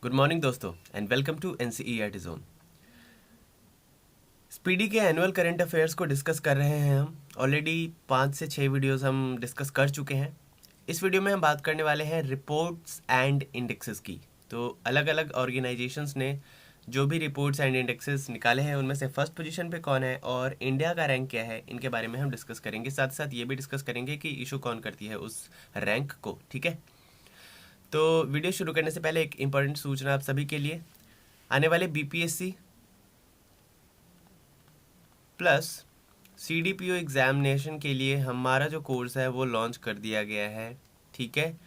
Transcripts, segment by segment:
Good morning दोस्तों and welcome to NCERT zone. स्पीडी के एनुअल करंट अफेयर्स को डिस्कस कर रहे हैं हम। ऑलरेडी 5 से 6 वीडियोस हम डिस्कस कर चुके हैं। इस वीडियो में हम बात करने वाले हैं रिपोर्ट्स एंड इंडेक्सेस की। तो अलग अलग ऑर्गेनाइजेशंस ने जो भी रिपोर्ट्स एंड इंडेक्सेस निकाले हैं उनमें से फर्स्ट पोजीशन पे कौन है और इंडिया का रैंक क्या है, इनके बारे में हम डिस्कस करेंगे। साथ साथ ये भी डिस्कस करेंगे कि इशू कौन करती है उस रैंक को। ठीक है, तो वीडियो शुरू करने से पहले एक इम्पॉर्टेंट सूचना आप सभी के लिए। आने वाले बीपीएससी प्लस सीडीपीओ एग्जामिनेशन के लिए हमारा जो कोर्स है वो लॉन्च कर दिया गया है। ठीक है,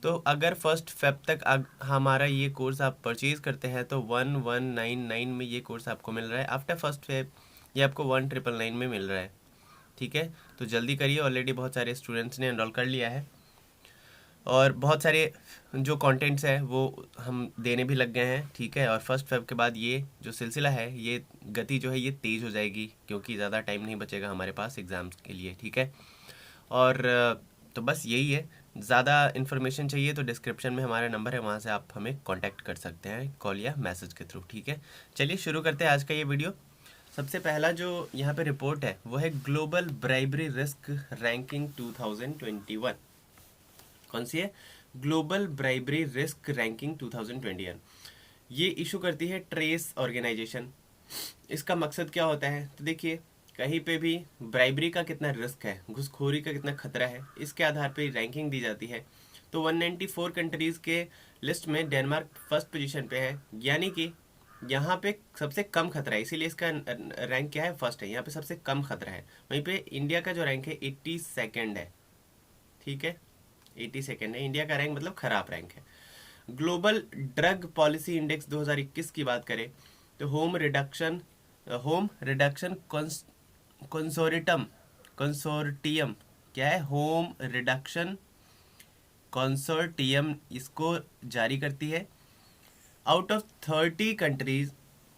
तो अगर 1 फेब तक हमारा ये कोर्स आप परचेज़ करते हैं तो 1199 में ये कोर्स आपको मिल रहा है। आफ्टर 1 फेब ये आपको 1999 में मिल रहा है। ठीक है, तो जल्दी करिए, ऑलरेडी बहुत सारे स्टूडेंट्स ने एनरोल कर लिया है और बहुत सारे जो कंटेंट्स है वो हम देने भी लग गए हैं। ठीक है, और 1 फेब के बाद ये जो सिलसिला है, ये गति जो है ये तेज़ हो जाएगी क्योंकि ज़्यादा टाइम नहीं बचेगा हमारे पास एग्ज़ाम्स के लिए। ठीक है, और तो बस यही है। ज़्यादा इन्फॉर्मेशन चाहिए तो डिस्क्रिप्शन में हमारा नंबर है, वहाँ से आप हमें कांटेक्ट कर सकते हैं कॉल या मैसेज के थ्रू। ठीक है, चलिए शुरू करते हैं आज का ये वीडियो। सबसे पहला जो यहाँ पे रिपोर्ट है वो है ग्लोबल ब्राइबरी रिस्क रैंकिंग 2021। कौन सी है? Global bribery risk ranking 2021। ये इशू करती है ट्रेस ऑर्गेनाइजेशन। इसका मकसद क्या होता है? तो देखिए, कहीं पे भी ब्राइबरी का कितना रिस्क है, घुसखोरी का कितना खतरा है, इसके आधार पे रैंकिंग दी जाती है। तो 194 कंट्रीज के लिस्ट में डेनमार्क फर्स्ट पोजीशन पे है, यानी कि यहाँ पे सबसे कम खतरा है, इसीलिए इसका रैंक क्या है? फर्स्ट है। यहाँ पे सबसे कम खतरा है। वहीं पे इंडिया का जो रैंक है 82nd है। ठीक है, 82nd है इंडिया का रैंक, मतलब खराब रैंक है। ग्लोबल ड्रग पॉलिसी इंडेक्स 2021 की बात करें तो होम रिडक्शन कंसोर्टियम क्या है? होम रिडक्शन कंसोर्टियम इसको जारी करती है। Out of 30 countries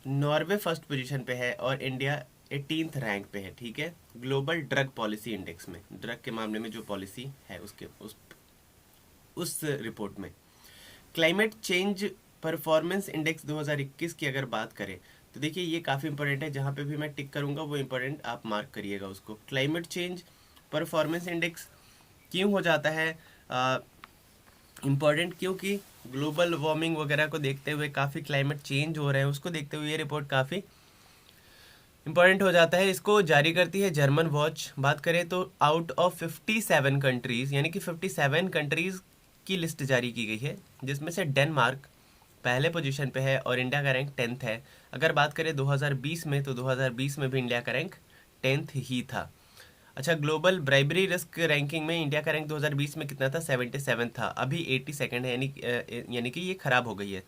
Norway first position पे है और इंडिया 18th रैंक पे है। ठीक है, ग्लोबल ड्रग पॉलिसी इंडेक्स में, ड्रग के मामले में जो पॉलिसी है उसके उस रिपोर्ट में। क्लाइमेट चेंज परफॉर्मेंस इंडेक्स 2021 की अगर बात करें तो देखिए ये काफ़ी इंपॉर्टेंट है। जहाँ पे भी मैं टिक करूँगा वो इंपॉर्टेंट आप मार्क करिएगा उसको। क्लाइमेट चेंज परफॉर्मेंस इंडेक्स क्यों हो जाता है इम्पॉर्टेंट? क्योंकि ग्लोबल वार्मिंग वगैरह को देखते हुए, काफ़ी क्लाइमेट चेंज हो रहे हैं उसको देखते हुए ये रिपोर्ट काफ़ी इंपॉर्टेंट हो जाता है। इसको जारी करती है जर्मन वॉच। बात करें तो आउट ऑफ 57 कंट्रीज़, यानी कि 57 कंट्रीज़ की लिस्ट जारी की गई है, जिसमें से डेनमार्क पहले पोजीशन पे है और इंडिया का रैंक 10th है। अगर बात करें 2020 में तो 2020 में भी इंडिया का रैंक 10th ही था। अच्छा, ग्लोबल ब्राइबरी रिस्क रैंकिंग में इंडिया का रैंक 2020 में कितना था? 77 था। अभी 82nd है, यानी कि ये खराब हो गई है।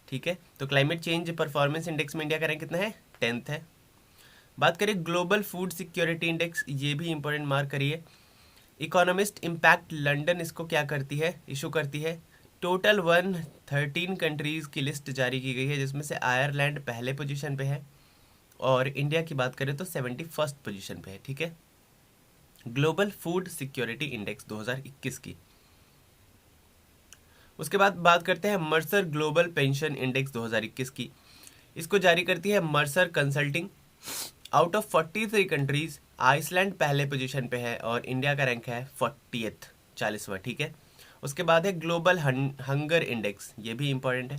ठीक है, तो क्लाइमेट चेंज परफॉर्मेंस इंडेक्स में इंडिया का रैंक कितना है? 10th है। बात करें ग्लोबल फूड सिक्योरिटी इंडेक्स, ये भी इंपॉर्टेंट मार्क करिए। इकोनॉमिस्ट इम्पैक्ट लंदन इसको क्या करती है? इशू करती है। टोटल 113 कंट्रीज़ की लिस्ट जारी की गई है, जिसमें से आयरलैंड पहले पोजीशन पे है और इंडिया की बात करें तो 71st पोजीशन पे है। ठीक है, ग्लोबल फूड सिक्योरिटी इंडेक्स 2021 की। उसके बाद बात करते हैं मर्सर ग्लोबल पेंशन इंडेक्स 2021 की। इसको जारी करती है Mercer consulting. Out of 43 countries Iceland पहले पोजीशन पे है और इंडिया का रैंक है 40th, 40वां। ठीक है, उसके बाद है ग्लोबल हंगर इंडेक्स, ये भी इंपॉर्टेंट है।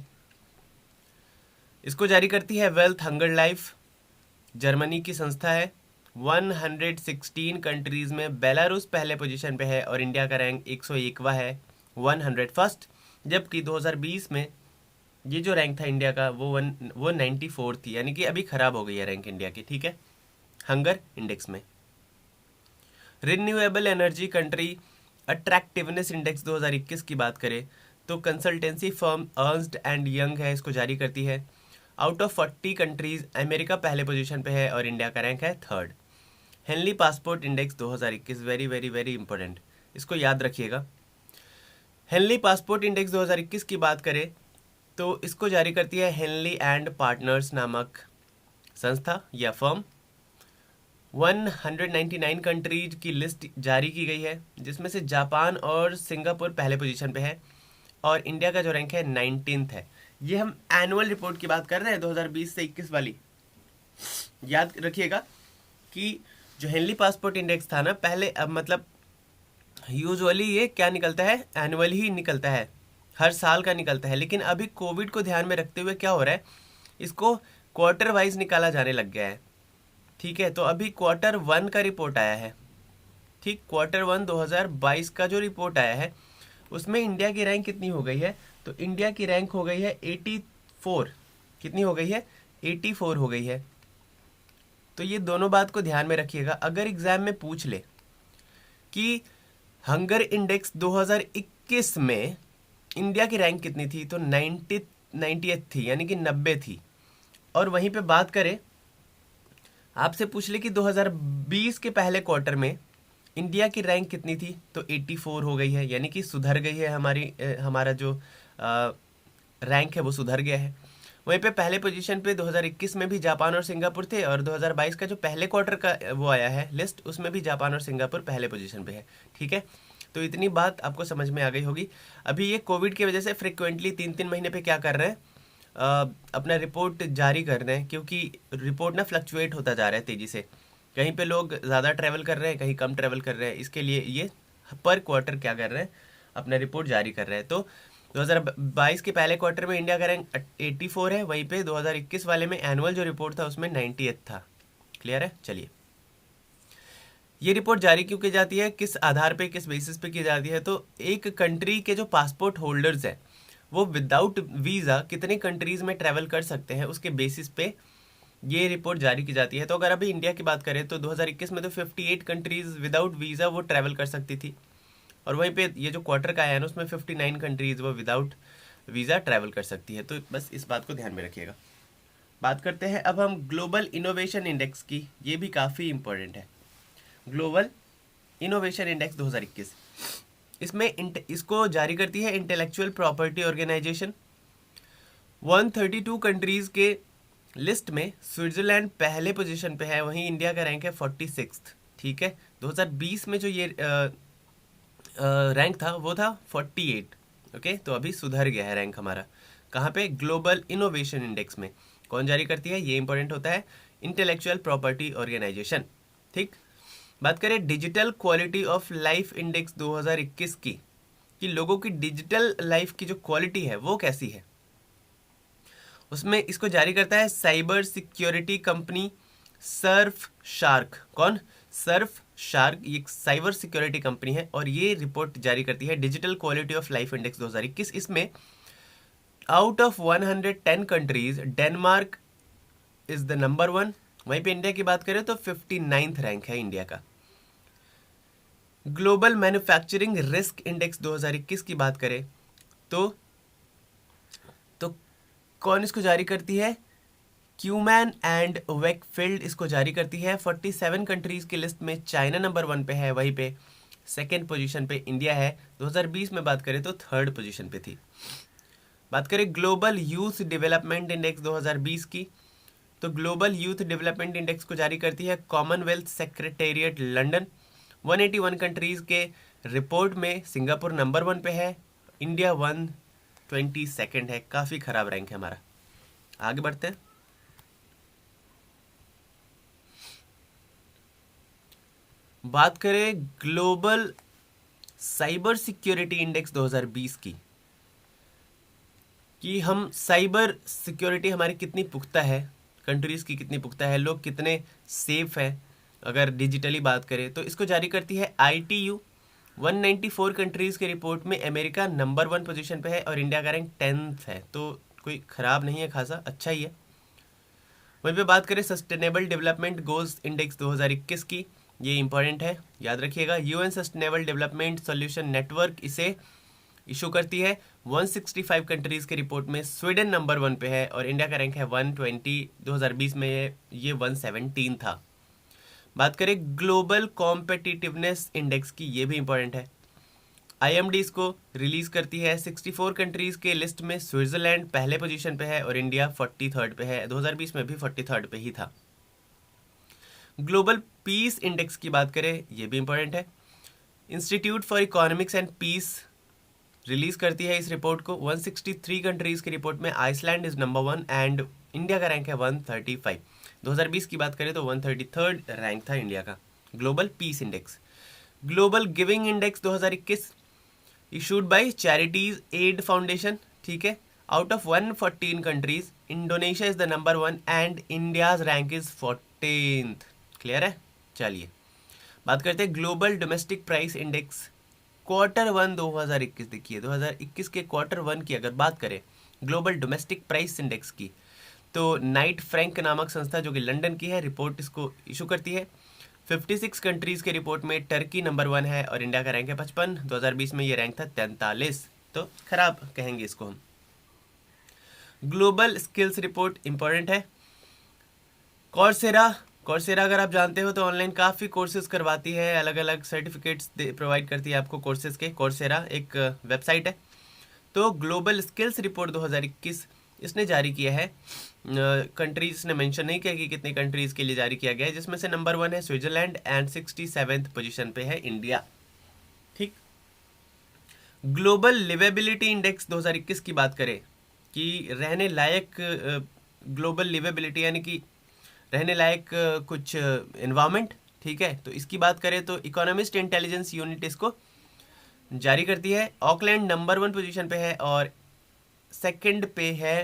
इसको जारी करती है वेल्थ हंगर लाइफ, जर्मनी की संस्था है। 116 कंट्रीज में बेलारूस पहले पोजीशन पे है और इंडिया का रैंक 101वां है, 101st। जबकि 2020 में ये जो रैंक था इंडिया का वो 94 थी, यानी कि अभी खराब हो गई है रैंक इंडिया की। ठीक है, हंगर इंडेक्स में। Renewable energy country attractiveness index 2021 की बात करें तो consultancy firm Ernst and young है, इसको जारी करती है। आउट ऑफ 40 कंट्रीज अमेरिका पहले पोजीशन पे है और इंडिया का रैंक है 3rd। Henley passport index 2021 very very very important, इसको याद रखिएगा। हेनली पासपोर्ट इंडेक्स 2021 की बात करें तो इसको जारी करती है हेनली एंड पार्टनर्स नामक संस्था या फर्म। 199 कंट्रीज की लिस्ट जारी की गई है, जिसमें से जापान और सिंगापुर पहले पोजीशन पे है और इंडिया का जो रैंक है 19th है। ये हम एनुअल रिपोर्ट की बात कर रहे हैं 2020 से 21 वाली। याद रखिएगा कि जो हेनली पासपोर्ट इंडेक्स था ना पहले, अब मतलब यूजुअली ये क्या निकलता है, एनुअल ही निकलता है, हर साल का निकलता है। लेकिन अभी कोविड को ध्यान में रखते हुए क्या हो रहा है, इसको क्वार्टर वाइज निकाला जाने लग गया है। ठीक है, तो अभी क्वार्टर 1 का रिपोर्ट आया है। ठीक, क्वार्टर 1 2022 का जो रिपोर्ट आया है उसमें इंडिया की रैंक कितनी हो गई है, तो इंडिया की रैंक हो गई है 84। कितनी हो गई है, 84 हो गई है। तो ये दोनों बात को ध्यान में रखिएगा। अगर एग्जाम में पूछ ले कि हंगर इंडेक्स 2021 में इंडिया की रैंक कितनी थी, तो 98 थी, यानी कि 90 थी। और वहीं पे बात करें, आपसे पूछ ले कि 2020 के पहले क्वार्टर में इंडिया की रैंक कितनी थी, तो 84 हो गई है, यानी कि सुधर गई है हमारा जो रैंक है वो सुधर गया है। वहीं पे पहले पोजीशन पे 2021 में भी जापान और सिंगापुर थे, और 2022 का जो पहले क्वार्टर का वो आया है लिस्ट, उसमें भी जापान और सिंगापुर पहले पोजीशन पे है। ठीक है, तो इतनी बात आपको समझ में आ गई होगी। अभी ये कोविड की वजह से फ्रिक्वेंटली 3-3 महीने पे क्या कर रहे हैं, अपना रिपोर्ट जारी कर रहे हैं, क्योंकि रिपोर्ट ना फ्लक्चुएट होता जा रहा है तेज़ी से। कहीं पे लोग ज़्यादा ट्रैवल कर रहे हैं, कहीं कम ट्रैवल कर रहे हैं, इसके लिए ये पर क्वार्टर क्या कर रहे हैं, अपना रिपोर्ट जारी कर रहे हैं। तो 2022 के पहले क्वार्टर में इंडिया का रैंक 84 है, वहीं पे 2021 वाले में एनुअल जो रिपोर्ट था उसमें 98 था। क्लियर है? चलिए, ये रिपोर्ट जारी क्यों की जाती है, किस आधार पे, किस बेसिस पे की जाती है, तो एक कंट्री के जो पासपोर्ट होल्डर्स हैं वो विदाउट वीज़ा कितने कंट्रीज़ में ट्रैवल कर सकते हैं, उसके बेसिस पे ये रिपोर्ट जारी की जाती है। तो अगर अभी इंडिया की बात करें तो 2021 में तो 58 कंट्रीज़ विदाउट वीज़ा वो ट्रैवल कर सकती थी, और वहीं पे ये जो क्वार्टर का आया है ना उसमें 59 कंट्रीज़ वो विदाउट वीज़ा ट्रैवल कर सकती है। तो बस इस बात को ध्यान में रखिएगा। बात करते हैं अब हम ग्लोबल इनोवेशन इंडेक्स की, ये भी काफ़ी इंपॉर्टेंट है। ग्लोबल इनोवेशन इंडेक्स 2021, इसमें इसको जारी करती है इंटेलेक्चुअल प्रॉपर्टी ऑर्गेनाइजेशन। 132 कंट्रीज़ के लिस्ट में स्विट्ज़रलैंड पहले पोजीशन पे है, वहीं इंडिया का रैंक है 46। ठीक है, 2020 में जो ये रैंक था वो था 48। ओके, तो अभी सुधर गया है रैंक हमारा। कहाँ पे, ग्लोबल इनोवेशन इंडेक्स में। कौन जारी करती है, ये इंपॉर्टेंट होता है, इंटेलेक्चुअल प्रॉपर्टी ऑर्गेनाइजेशन। ठीक, बात करें digital quality of life index 2021 की, कि लोगों की डिजिटल लाइफ की जो क्वालिटी है वो कैसी है, उसमें इसको जारी करता है cyber security company Surf shark. कौन, सर्फ शार्क, ये साइबर सिक्योरिटी कंपनी है, और ये रिपोर्ट जारी करती है digital quality of life index 2021। इसमें out of 110 countries Denmark is the number 1। वहीं पे इंडिया की बात करें तो 59th रैंक है इंडिया का। ग्लोबल मैन्युफैक्चरिंग रिस्क इंडेक्स 2021 की बात करें तो कौन इसको जारी करती है, क्यूमैन एंड वेकफील्ड इसको जारी करती है। 47 कंट्रीज़ की लिस्ट में चाइना नंबर 1 पे है, वहीं पे सेकेंड पोजीशन पे इंडिया है। 2020 में बात करें तो थर्ड पोजीशन पे थी। बात करें ग्लोबल यूथ डेवलपमेंट इंडेक्स 2020 की, तो ग्लोबल यूथ डेवलपमेंट इंडेक्स को जारी करती है कॉमनवेल्थ सेक्रेटेरिएट लंदन। 181 कंट्रीज़ के रिपोर्ट में सिंगापुर नंबर 1 पे है, इंडिया 122nd है। काफ़ी ख़राब रैंक है हमारा। आगे बढ़ते हैं। बात करें ग्लोबल साइबर सिक्योरिटी इंडेक्स 2020 की, कि हम साइबर सिक्योरिटी हमारी कितनी पुख्ता है, कंट्रीज़ की कितनी पुख्ता है, लोग कितने सेफ हैं अगर डिजिटली बात करें, तो इसको जारी करती है ITU। 194 कंट्रीज़ के रिपोर्ट में अमेरिका नंबर 1 पोजीशन पे है, और इंडिया का रैंक 10th है। तो कोई ख़राब नहीं है, खासा अच्छा ही है। वहीं पे बात करें सस्टेनेबल डेवलपमेंट गोल्स इंडेक्स 2021 की, ये इंपॉर्टेंट है, याद रखिएगा। UN sustainable development solution network इसे इशू करती है। 165 कंट्रीज़ के रिपोर्ट में स्वीडन नंबर 1 पे है, और इंडिया का रैंक है 120। 2020 में ये 117 था। बात करें ग्लोबल कॉम्पिटिटिवनेस इंडेक्स की, ये भी इंपॉर्टेंट है। IMD इसको रिलीज़ करती है। 64 कंट्रीज़ के लिस्ट में स्विट्ज़रलैंड पहले पोजीशन पे है, और इंडिया 43rd पे है। 2020 में भी 43rd पे ही था। ग्लोबल पीस इंडेक्स की बात करें, ये भी इंपॉर्टेंट है। Institute for economics and peace release करती है इस रिपोर्ट को। 163 कंट्रीज की रिपोर्ट में Iceland is number 1 and India का रैंक है 135। 2020 की बात करें तो 133rd रैंक था इंडिया का। Global peace index, global giving index 2021 issued by charities aid foundation, ठीक है। Out of 114 countries Indonesia is the number 1 and India's rank is 14th। Clear है। चलिए बात करते हैं global domestic price index Q1 2021। देखिए 2021 के Q1 की अगर बात करें ग्लोबल डोमेस्टिक प्राइस इंडेक्स की, तो नाइट फ्रैंक नामक संस्था जो कि लंदन की है रिपोर्ट इसको इशू करती है। 56 कंट्रीज के रिपोर्ट में टर्की नंबर 1 है और इंडिया का रैंक है 55। 2020 में ये रैंक था 43, तो खराब कहेंगे इसको हम। ग्लोबल स्किल्स रिपोर्ट इंपॉर्टेंट है। कॉर्सेरा अगर आप जानते हो तो ऑनलाइन काफ़ी कोर्सेज करवाती है, अलग अलग सर्टिफिकेट्स प्रोवाइड करती है आपको कोर्सेज के। कॉर्सेरा एक वेबसाइट है। तो ग्लोबल स्किल्स रिपोर्ट 2021 इसने जारी किया है। कंट्रीज ने मेंशन नहीं किया कि कितनी कंट्रीज के लिए जारी किया गया है, जिसमें से नंबर 1 है स्विट्जरलैंड एंड 67th पोजीशन पे है इंडिया, ठीक। ग्लोबल लिवेबिलिटी इंडेक्स 2021 की बात करें कि रहने लायक ग्लोबल लिवेबिलिटी यानी कि रहने लायक कुछ इन्वायरमेंट, ठीक है। तो इसकी बात करें तो इकोनॉमिस्ट इंटेलिजेंस यूनिट इसको जारी करती है। ऑकलैंड नंबर 1 पोजीशन पे है और सेकंड पे है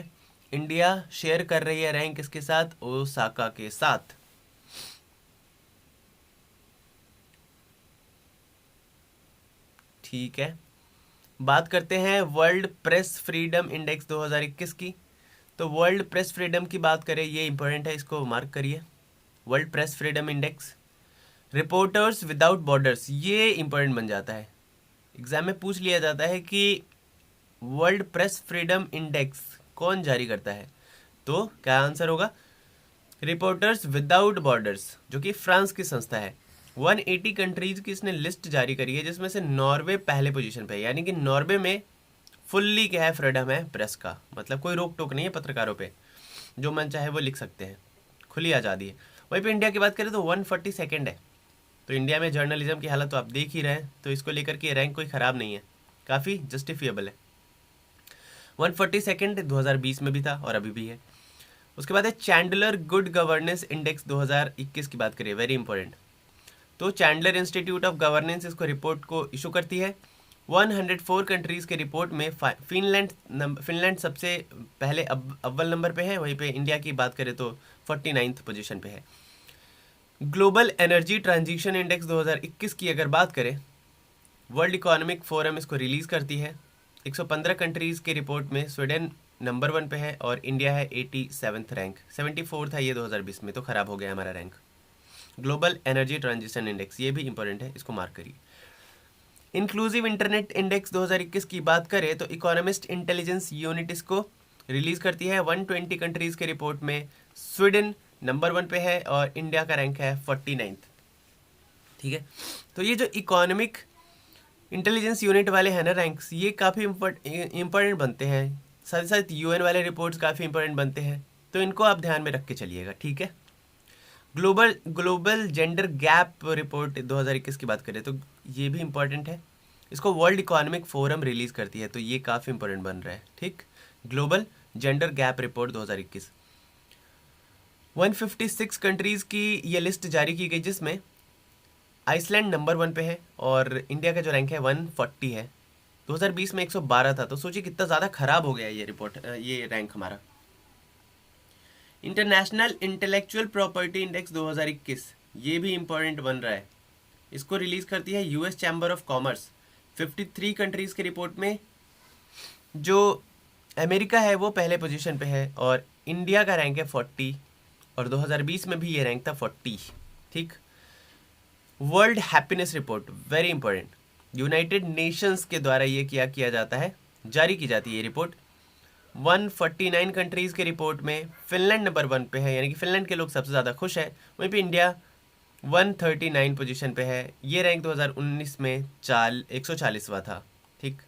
इंडिया, शेयर कर रही है रैंक इसके साथ ओसाका के साथ। ठीक है, बात करते हैं वर्ल्ड प्रेस फ्रीडम इंडेक्स 2021 की। तो वर्ल्ड प्रेस फ्रीडम की बात करें, ये इंपॉर्टेंट है, इसको मार्क करिए। World press freedom index, reporters without borders, ये इंपॉर्टेंट बन जाता है, एग्जाम में पूछ लिया जाता है कि वर्ल्ड प्रेस फ्रीडम इंडेक्स कौन जारी करता है। तो क्या आंसर होगा, रिपोर्टर्स विदाउट बॉर्डर्स, जो कि फ्रांस की संस्था है। 180 कंट्रीज की इसने लिस्ट जारी करी है, जिसमें से नॉर्वे पहले पोजीशन पे है। यानी कि नॉर्वे में फुल्ली क्या है, फ्रीडम है प्रेस का, मतलब कोई रोक टोक नहीं है पत्रकारों पे, जो मन चाहे वो लिख सकते हैं, खुली आज़ादी है। वहीं पे इंडिया की बात करें तो 142nd है। तो इंडिया में जर्नलिज्म की हालत तो आप देख ही रहे हैं, तो इसको लेकर के रैंक कोई ख़राब नहीं है, काफ़ी जस्टिफिएबल है। 142nd 2020 में भी था और अभी भी है। उसके बाद है चैंडलर गुड गवर्नेंस इंडेक्स 2021 की बात करें, वेरी इंपॉर्टेंट। तो चैंडलर इंस्टीट्यूट ऑफ गवर्नेंस इसको रिपोर्ट को इशू करती है। 104 कंट्रीज़ के रिपोर्ट में फिनलैंड सबसे पहले अव्वल नंबर पे है। वहीं पे इंडिया की बात करें तो 49th पोजीशन पे है। ग्लोबल एनर्जी ट्रांजिशन इंडेक्स 2021 की अगर बात करें, वर्ल्ड इकोनॉमिक फोरम इसको रिलीज़ करती है। 115 कंट्रीज़ के रिपोर्ट में स्वीडन नंबर 1 पे है और इंडिया है 87th रैंक। 74 था ये 2020 में, तो ख़राब हो गया हमारा rank. Global energy transition index, ये भी इंपॉर्टेंट है, इसको मार्क करिए। इंक्लूसिव इंटरनेट इंडेक्स 2021 की बात करें तो इकोनॉमिस्ट इंटेलिजेंस यूनिट इसको रिलीज करती है। 120 कंट्रीज़ के रिपोर्ट में स्वीडन नंबर 1 पे है और इंडिया का रैंक है 49th, ठीक है। तो ये जो इकोनॉमिक इंटेलिजेंस यूनिट वाले हैं ना रैंक्स, ये काफ़ी इंपॉर्टेंट बनते हैं, साथ ही साथ यूएन वाले रिपोर्ट्स काफ़ी इंपॉर्टेंट बनते हैं, तो इनको आप ध्यान में रख के चलिएगा, ठीक है। ग्लोबल जेंडर गैप रिपोर्ट 2021 की बात करें तो ये भी इम्पॉर्टेंट है, इसको वर्ल्ड इकोनॉमिक फोरम रिलीज़ करती है, तो ये काफ़ी इंपॉर्टेंट बन रहा है, ठीक। Global gender gap report 2021, 156 countries की ये लिस्ट जारी की गई, जिसमें आइसलैंड नंबर 1 पे है और इंडिया का जो रैंक है 140 है। 2020 में 112 था, तो सोचिए कितना ज़्यादा ख़राब हो गया ये रिपोर्ट, ये रैंक हमारा। इंटरनेशनल इंटेलेक्चुअल प्रॉपर्टी इंडेक्स 2021, ये भी इम्पोर्टेंट बन रहा है, इसको रिलीज़ करती है US chamber of commerce. 53 countries के रिपोर्ट में जो अमेरिका है वो पहले पोजीशन पे है और इंडिया का रैंक है 40 और 2020 में भी ये रैंक था 40, ठीक। World happiness report, very important, United Nations के द्वारा ये किया जाता है, जारी की जाती है ये रिपोर्ट। 149 कंट्रीज़ के रिपोर्ट में फिनलैंड नंबर 1 पे है, यानी कि फिनलैंड के लोग सबसे ज़्यादा खुश है। वहीं पे इंडिया 139 पोजीशन पे है, ये रैंक 2019 में 140वां था, ठीक।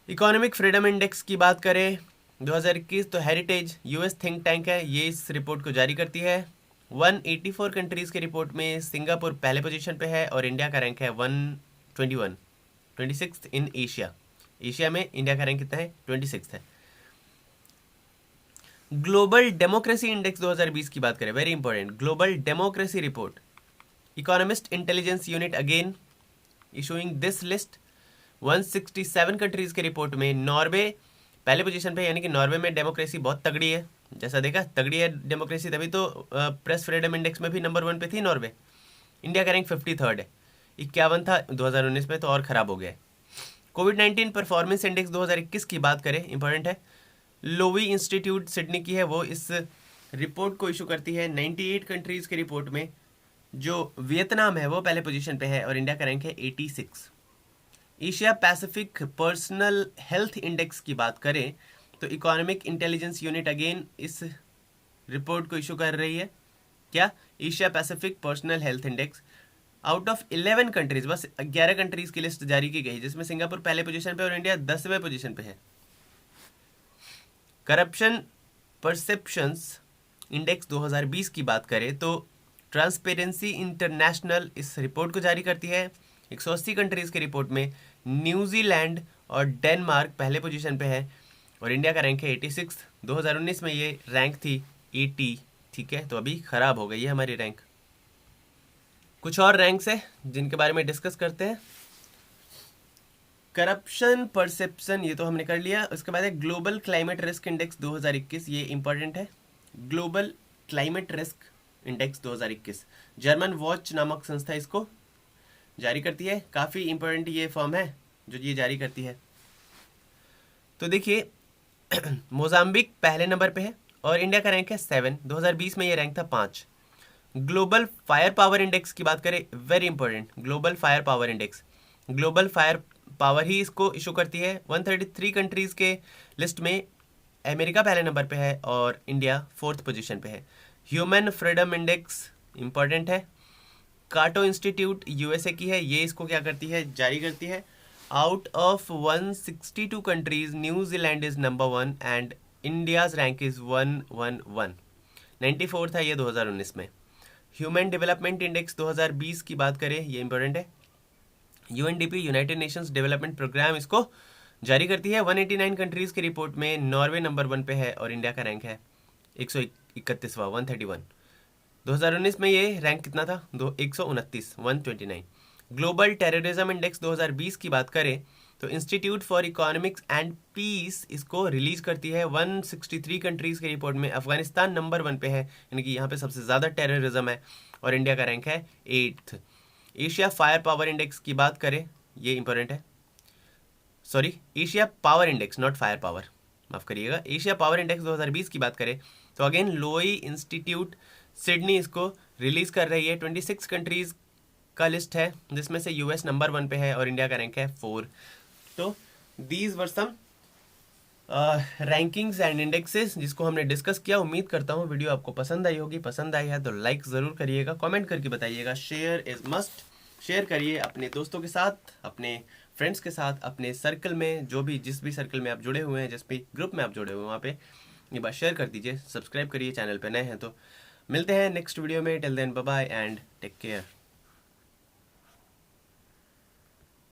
इकोनॉमिक फ्रीडम इंडेक्स की बात करें 2021 तो हेरिटेज यूएस थिंक टैंक है, ये इस रिपोर्ट को जारी करती है। 184 कंट्रीज़ के रिपोर्ट में सिंगापुर पहले पोजीशन पे है और इंडिया का रैंक है 121, 26th इन एशिया। एशिया में इंडिया का रैंक कितना है? 26 है। ग्लोबल डेमोक्रेसी इंडेक्स 2020 की बात करें, very important, global democracy report, economist intelligence unit again issuing this list. 167 countries के रिपोर्ट में नॉर्वे पहले पोजीशन पे, यानी कि नॉर्वे में डेमोक्रेसी बहुत तगड़ी है। जैसा देखा, तगड़ी है डेमोक्रेसी, तभी तो प्रेस फ्रीडम इंडेक्स में भी नंबर 1 पे थी नॉर्वे। इंडिया का रैंक 53rd है, 51 था 2019 में, तो और ख़राब हो गया है। कोविड-19 परफॉर्मेंस इंडेक्स 2021 की बात करें, इंपॉर्टेंट है, लोवी इंस्टीट्यूट सिडनी की है, वो इस रिपोर्ट को इशू करती है 98 कंट्रीज़ के रिपोर्ट में। जो वियतनाम है वो पहले पोजीशन पे है और इंडिया का रैंक है 86। Asia Pacific personal health index की बात करें तो इकोनॉमिक इंटेलिजेंस यूनिट अगेन इस रिपोर्ट को इशू कर रही है। क्या? Asia Pacific personal health index. Out of 11 countries, बस 11 कंट्रीज की लिस्ट जारी की गई, जिसमें सिंगापुर पहले पोजीशन पे और इंडिया 10वें पोजीशन पे है। करप्शन परसेप्शंस इंडेक्स 2020 की बात करें तो ट्रांसपेरेंसी इंटरनेशनल इस रिपोर्ट को जारी करती है। 180 कंट्रीज के रिपोर्ट में न्यूजीलैंड और डेनमार्क पहले पोजीशन पे है और इंडिया का रैंक है 86। 2019 में ये रैंक थी 80, ठीक है, तो अभी ख़राब हो गई है हमारी रैंक। कुछ और रैंक्स है जिनके बारे में डिस्कस करते हैं। करप्शन परसेप्शन ये तो हमने कर लिया। उसके बाद है ग्लोबल क्लाइमेट रिस्क इंडेक्स 2021, ये इंपॉर्टेंट है। Global climate risk index 2021 German watch नामक संस्था इसको जारी करती है। काफ़ी इंपॉर्टेंट ये फॉर्म है जो ये जारी करती है। तो देखिए मोजाम्बिक पहले नंबर पे है और इंडिया का रैंक है 7। 2020 में ये रैंक था 5। ग्लोबल फायर पावर इंडेक्स की बात करें, very important, global fire power index, global fire power ही इसको इशू करती है। 133 कंट्रीज़ के लिस्ट में अमेरिका पहले नंबर पे है और इंडिया 4th पोजीशन पे है। ह्यूमन फ्रीडम इंडेक्स इंपॉर्टेंट है, काटो इंस्टीट्यूट यूएसए की है, ये इसको क्या करती है? जारी करती है। Out of 162 countries New Zealand is number 1 and India's rank is 111, 94 था ये 2019 में। ह्यूमन डेवलपमेंट इंडेक्स 2020 की बात करें, ये इंपॉर्टेंट है, UNDP United Nations development programme इसको जारी करती है। 189 कंट्रीज़ की रिपोर्ट में नॉर्वे नंबर 1 पे है और इंडिया का रैंक है 131वां, 131। 2019 में ये रैंक कितना था? 129, 129। ग्लोबल टेररिज्म इंडेक्स 2020 की बात करें तो institute for economics and peace इसको रिलीज करती है। 163 कंट्रीज़ के रिपोर्ट में अफगानिस्तान नंबर 1 पे है, यानी कि यहाँ पे सबसे ज़्यादा टेररिज्म है और इंडिया का रैंक है 8th। Asia fire power index की बात करें, ये इंपॉर्टेंट है, sorry Asia power index, not fire power, माफ़ करिएगा। एशिया पावर इंडेक्स 2020 की बात करें तो अगेन लोई इंस्टीट्यूट सिडनी इसको रिलीज़ कर रही है। 26 कंट्रीज़ का लिस्ट है जिसमें से यूएस नंबर 1 पे है और इंडिया का रैंक है 4। तो these were some rankings and indexes जिसको हमने डिस्कस किया। उम्मीद करता हूँ वीडियो आपको पसंद आई होगी। पसंद आई है तो लाइक ज़रूर करिएगा, कमेंट करके बताइएगा, शेयर इज़ मस्ट, शेयर करिए अपने दोस्तों के साथ, अपने फ्रेंड्स के साथ, अपने सर्कल में, जो भी जिस भी सर्कल में आप जुड़े हुए हैं, जिस भी ग्रुप में आप जुड़े हुए हैं वहाँ पे ये बात शेयर कर दीजिए। सब्सक्राइब करिए चैनल पे नए हैं तो। मिलते हैं नेक्स्ट वीडियो में, till then bye bye and take care.